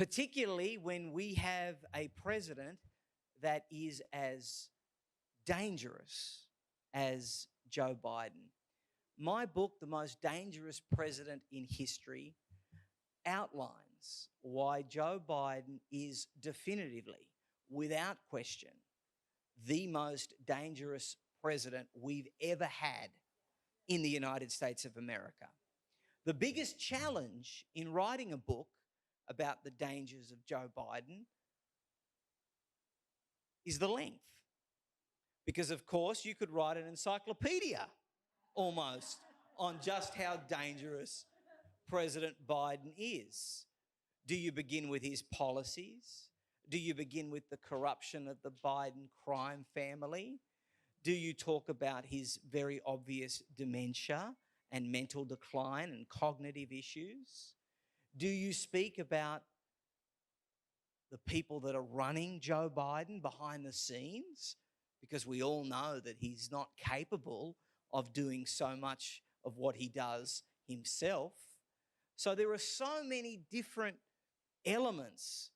particularly when we have a president that is as dangerous as Joe Biden. My book, The Most Dangerous President in History, outlines why Joe Biden is definitively, without question, the most dangerous president we've ever had in the United States of America. The biggest challenge in writing a book about the dangers of Joe Biden is the length. Because, of course, you could write an encyclopedia almost on just how dangerous President Biden is. Do you begin with his policies? Do you begin with the corruption of the Biden crime family? Do you talk about his very obvious dementia and mental decline and cognitive issues? Do you speak about the people that are running Joe Biden behind the scenes? Because we all know that he's not capable of doing so much of what he does himself. So there are so many different elements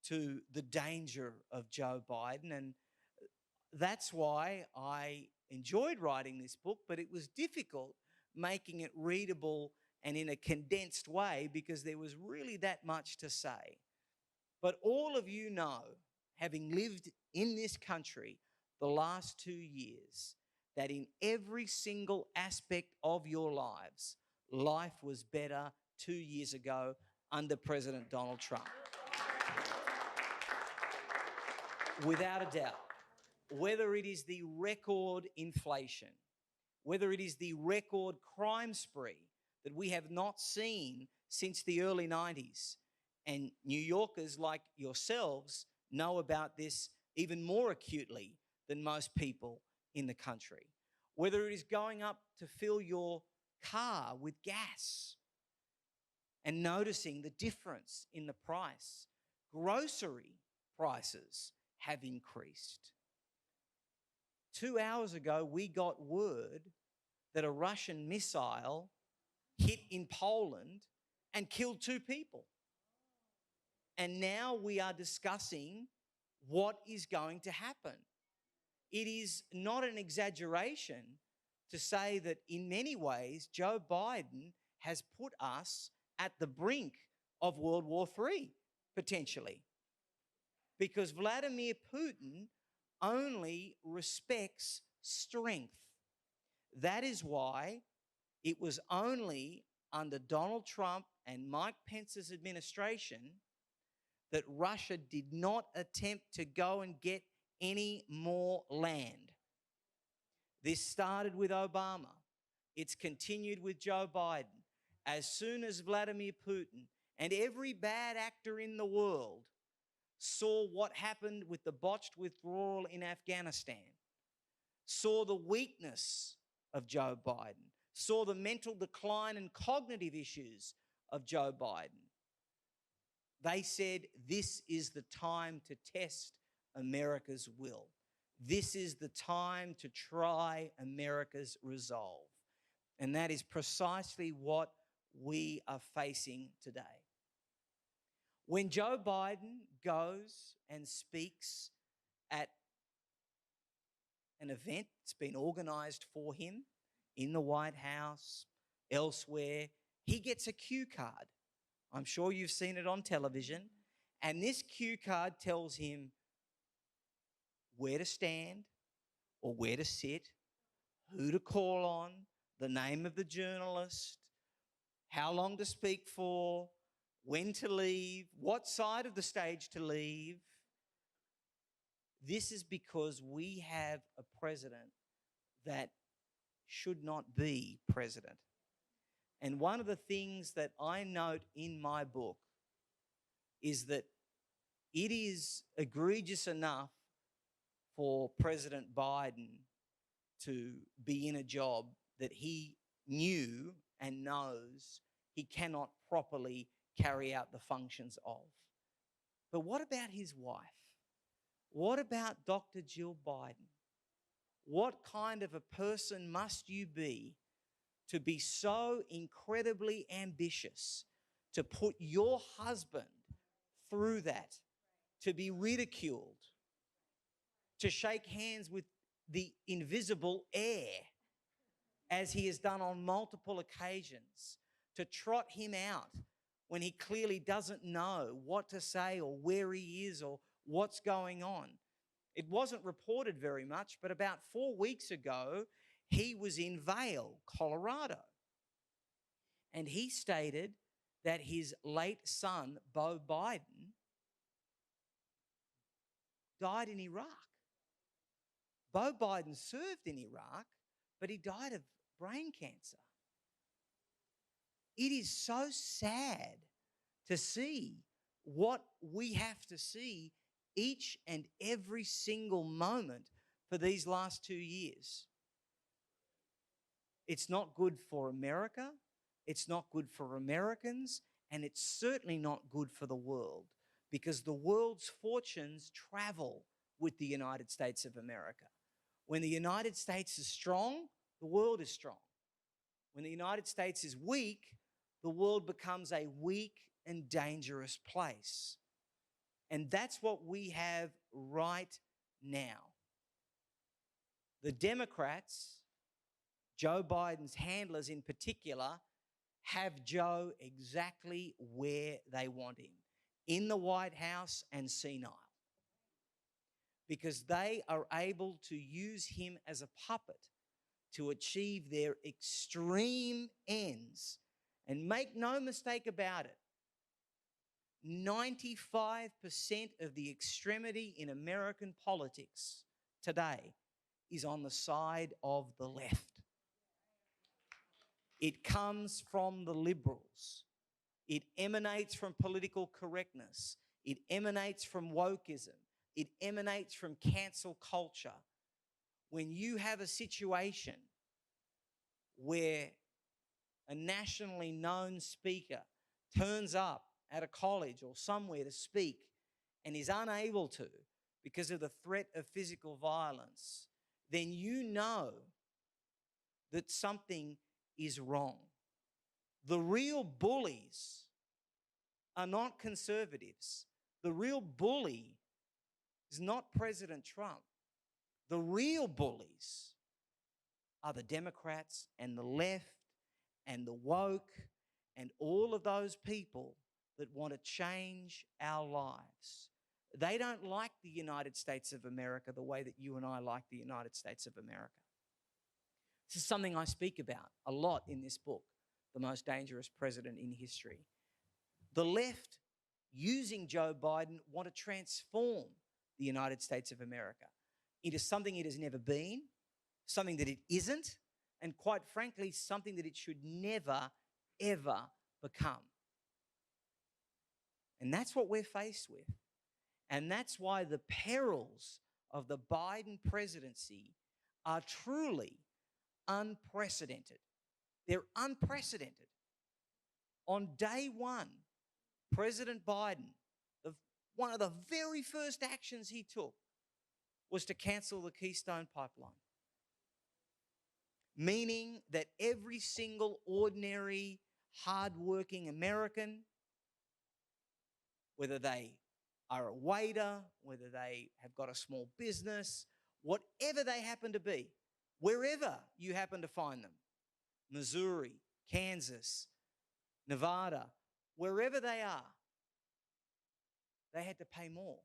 to the danger of Joe Biden, and that's why I enjoyed writing this book, but it was difficult making it readable and in a condensed way because there was really that much to say. But all of you know, having lived in this country the last 2 years, that in every single aspect of your lives, life was better 2 years ago under President Donald Trump. Without a doubt. Whether it is the record inflation, whether it is the record crime spree that we have not seen since the early 90s, and New Yorkers like yourselves know about this even more acutely than most people in the country. Whether it is going up to fill your car with gas and noticing the difference in the price. Grocery prices have increased. 2 hours ago, we got word that a Russian missile hit in Poland and killed 2 people. And now we are discussing what is going to happen. It is not an exaggeration to say that in many ways, Joe Biden has put us at the brink of World War III, potentially. Because Vladimir Putin only respects strength. That is why it was only under Donald Trump and Mike Pence's administration that Russia did not attempt to go and get any more land. This started with Obama. It's continued with Joe Biden. As soon as Vladimir Putin and every bad actor in the world saw what happened with the botched withdrawal in Afghanistan, saw the weakness of Joe Biden, saw the mental decline and cognitive issues of Joe Biden, they said, this is the time to test America's will. This is the time to try America's resolve. And that is precisely what we are facing today. When Joe Biden goes and speaks at an event that's been organised for him in the White House, elsewhere, he gets a cue card. I'm sure you've seen it on television. And this cue card tells him where to stand or where to sit, who to call on, the name of the journalist, how long to speak for, when to leave, what side of the stage to leave. This is because we have a president that should not be president. And one of the things that I note in my book is that it is egregious enough for President Biden to be in a job that he knew and knows he cannot properly carry out the functions of. But what about his wife? What about Dr. Jill Biden? What kind of a person must you be to be so incredibly ambitious to put your husband through that, to be ridiculed, to shake hands with the invisible heir, as he has done on multiple occasions, to trot him out when he clearly doesn't know what to say or where he is or what's going on. It wasn't reported very much, but about 4 weeks ago, he was in Vail, Colorado. And he stated that his late son, Beau Biden, died in Iraq. Beau Biden served in Iraq, but he died of brain cancer. It is so sad to see what we have to see each and every single moment for these last 2 years. It's not good for America, it's not good for Americans, and it's certainly not good for the world, because the world's fortunes travel with the United States of America. When the United States is strong, the world is strong. When the United States is weak, the world becomes a weak and dangerous place. And that's what we have right now. The Democrats, Joe Biden's handlers in particular, have Joe exactly where they want him, in the White House and senile, because they are able to use him as a puppet to achieve their extreme ends. And make no mistake about it, 95% of the extremity in American politics today is on the side of the left. It comes from the liberals. It emanates from political correctness. It emanates from wokeism. It emanates from cancel culture. When you have a situation where a nationally known speaker turns up at a college or somewhere to speak and is unable to because of the threat of physical violence, then you know that something is wrong. The real bullies are not conservatives. The real bully is not President Trump. The real bullies are the Democrats and the left and the woke and all of those people that want to change our lives. They don't like the United States of America the way that you and I like the United States of America. This is something I speak about a lot in this book, The Most Dangerous President in History. The left, using Joe Biden, want to transform the United States of America into something it has never been, something that it isn't, and quite frankly, something that it should never, ever become. And that's what we're faced with. And that's why the perils of the Biden presidency are truly unprecedented. They're unprecedented. On day one, President Biden, one of the very first actions he took was to cancel the Keystone Pipeline, meaning that every single ordinary, hardworking American, whether they are a waiter, whether they have got a small business, whatever they happen to be, wherever you happen to find them, Missouri, Kansas, Nevada, wherever they are, they had to pay more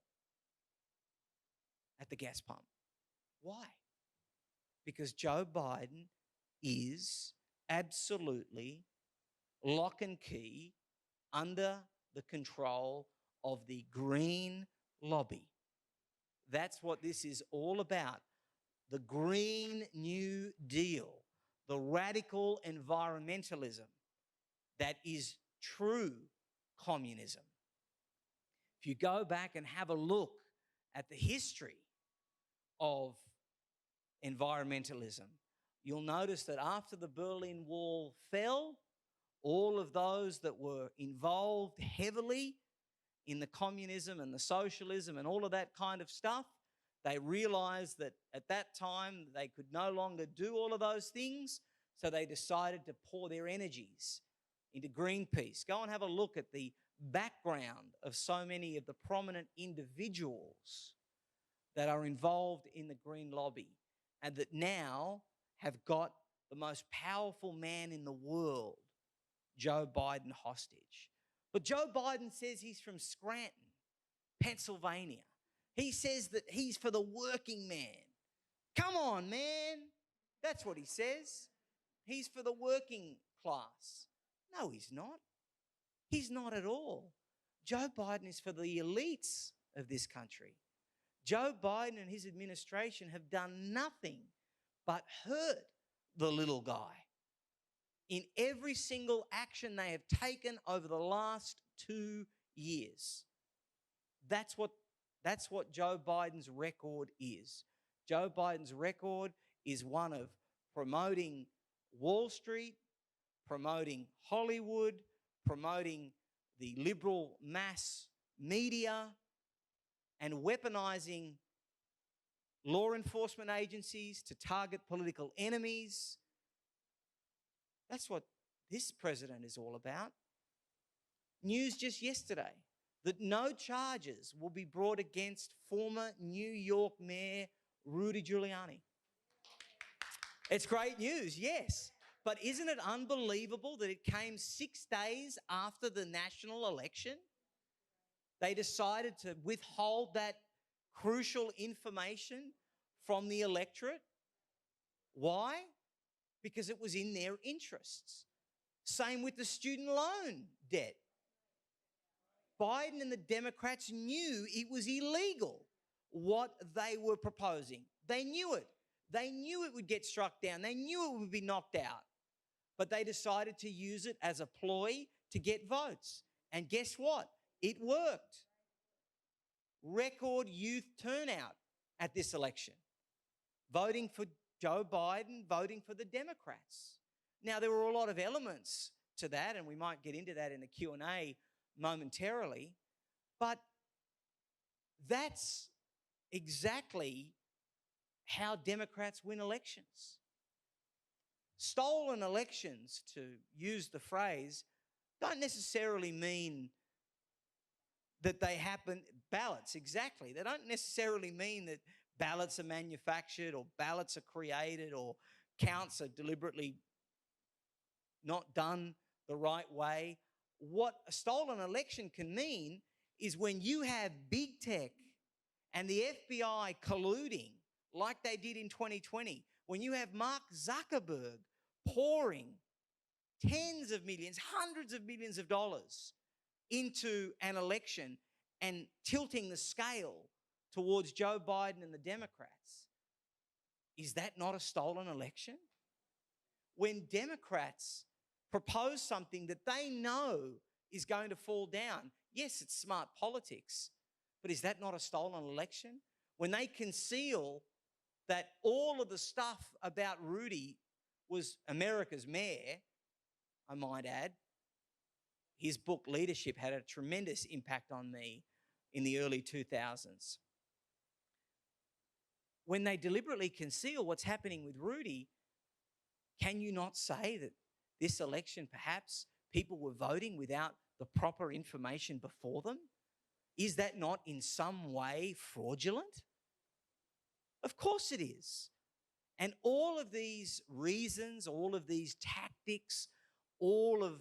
at the gas pump. Why? Because Joe Biden is absolutely lock and key under the control of the green lobby. That's what this is all about. The Green New Deal, the radical environmentalism that is true communism. If you go back and have a look at the history of environmentalism, you'll notice that after the Berlin Wall fell, all of those that were involved heavily in the communism and the socialism and all of that kind of stuff, they realized that at that time they could no longer do all of those things, so they decided to pour their energies into Greenpeace. Go and have a look at the background of so many of the prominent individuals that are involved in the green lobby and that now have got the most powerful man in the world, Joe Biden, hostage. But Joe Biden says he's from Scranton, Pennsylvania. He says that he's for the working man. Come on, man. That's what he says. He's for the working class. No, he's not. He's not at all. Joe Biden is for the elites of this country. Joe Biden and his administration have done nothing but hurt the little guy in every single action they have taken over the last 2 years. That's what Joe Biden's record is. Joe Biden's record is one of promoting Wall Street, promoting Hollywood, promoting the liberal mass media, and weaponizing law enforcement agencies to target political enemies. That's what this president is all about. News just yesterday that no charges will be brought against former New York Mayor Rudy Giuliani. It's great news, yes. But isn't it unbelievable that it came 6 days after the national election? They decided to withhold that crucial information from the electorate. Why? Because it was in their interests. Same with the student loan debt. Biden and the Democrats knew it was illegal what they were proposing. They knew it. They knew it would get struck down. They knew it would be knocked out. But they decided to use it as a ploy to get votes. And guess what? It worked. Record youth turnout at this election. Voting for Joe Biden, voting for the Democrats. Now, there were a lot of elements to that, and we might get into that in the Q&A momentarily, but that's exactly how Democrats win elections. Stolen elections, to use the phrase, don't necessarily mean that they happen, ballots, exactly. They don't necessarily mean that ballots are manufactured or ballots are created or counts are deliberately not done the right way. What a stolen election can mean is when you have big tech and the FBI colluding like they did in 2020, when you have Mark Zuckerberg pouring tens of millions, hundreds of millions of dollars into an election and tilting the scale towards Joe Biden and the Democrats, is that not a stolen election? When Democrats propose something that they know is going to fall down, yes, it's smart politics, but is that not a stolen election? When they conceal that all of the stuff about Rudy was America's mayor, I might add, his book Leadership had a tremendous impact on me in the early 2000s. When they deliberately conceal what's happening with Rudy, can you not say that this election perhaps people were voting without the proper information before them? Is that not in some way fraudulent? Of course it is. And all of these reasons, all of these tactics, all of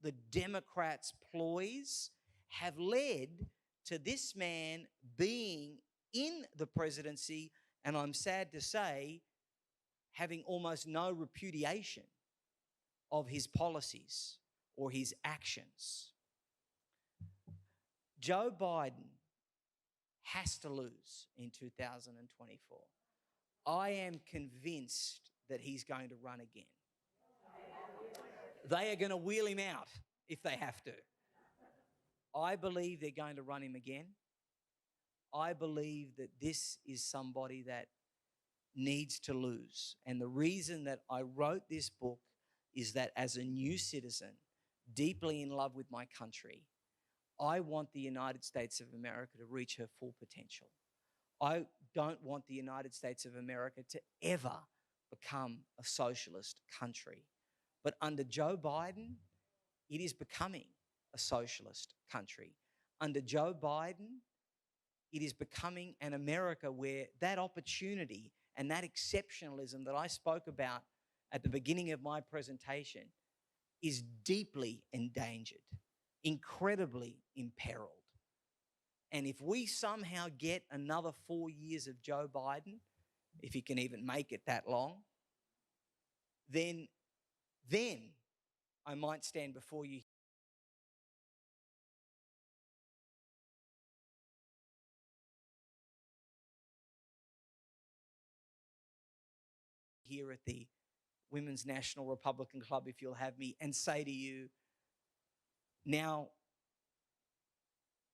the Democrats' ploys have led to this man being in the presidency, and I'm sad to say, having almost no repudiation of his policies or his actions. Joe Biden has to lose in 2024. I am convinced that he's going to run again. They are going to wheel him out if they have to. I believe they're going to run him again. I believe that this is somebody that needs to lose. And the reason that I wrote this book is that as a new citizen, deeply in love with my country, I want the United States of America to reach her full potential. I don't want the United States of America to ever become a socialist country. But under Joe Biden, it is becoming a socialist country. Under Joe Biden, it is becoming an America where that opportunity and that exceptionalism that I spoke about at the beginning of my presentation is deeply endangered, incredibly imperiled. And if we somehow get another 4 years of Joe Biden, if he can even make it that long, then I might stand before you here at the Women's National Republican Club, if you'll have me, and say to you, now,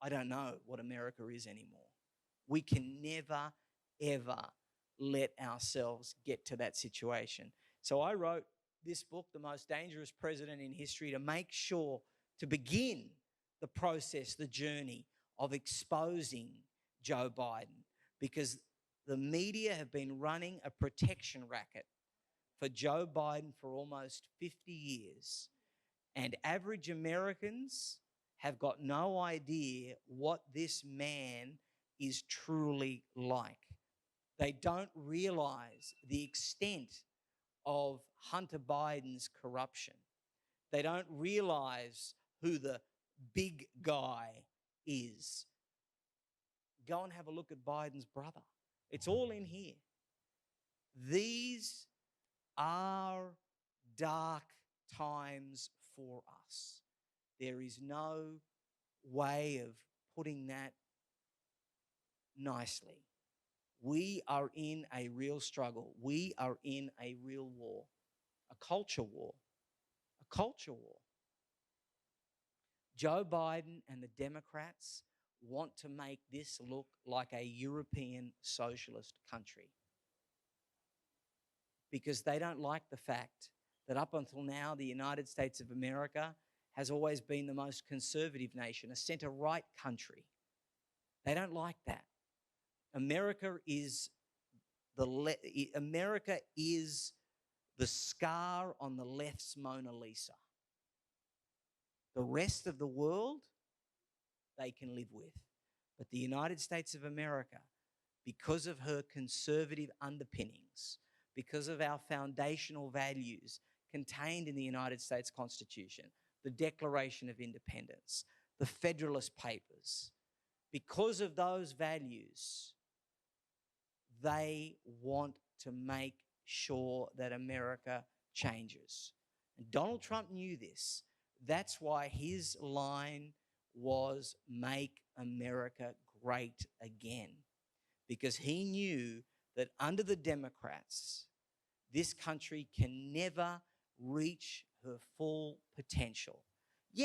I don't know what America is anymore. We can never, ever let ourselves get to that situation. So I wrote this book, The Most Dangerous President in History, to make sure, to begin the process, the journey of exposing Joe Biden, because the media have been running a protection racket for Joe Biden for almost 50 years. And average Americans have got no idea what this man is truly like. They don't realize the extent of Hunter Biden's corruption. They don't realize who the big guy is. Go and have a look at Biden's brother. It's all in here. These are dark times for us. There is no way of putting that nicely. We are in a real struggle. We are in a real war, a culture war, a culture war. Joe Biden and the Democrats want to make this look like a European socialist country because they don't like the fact that up until now, the United States of America has always been the most conservative nation, a center-right country. They don't like that. America is the scar on the left's Mona Lisa. The rest of the world, they can live with. But the United States of America, because of her conservative underpinnings, because of our foundational values contained in the United States Constitution, the Declaration of Independence, the Federalist Papers, because of those values, they want to make sure that America changes. And Donald Trump knew this. That's why his line was "Make America Great Again," because he knew that under the Democrats, this country can never reach her full potential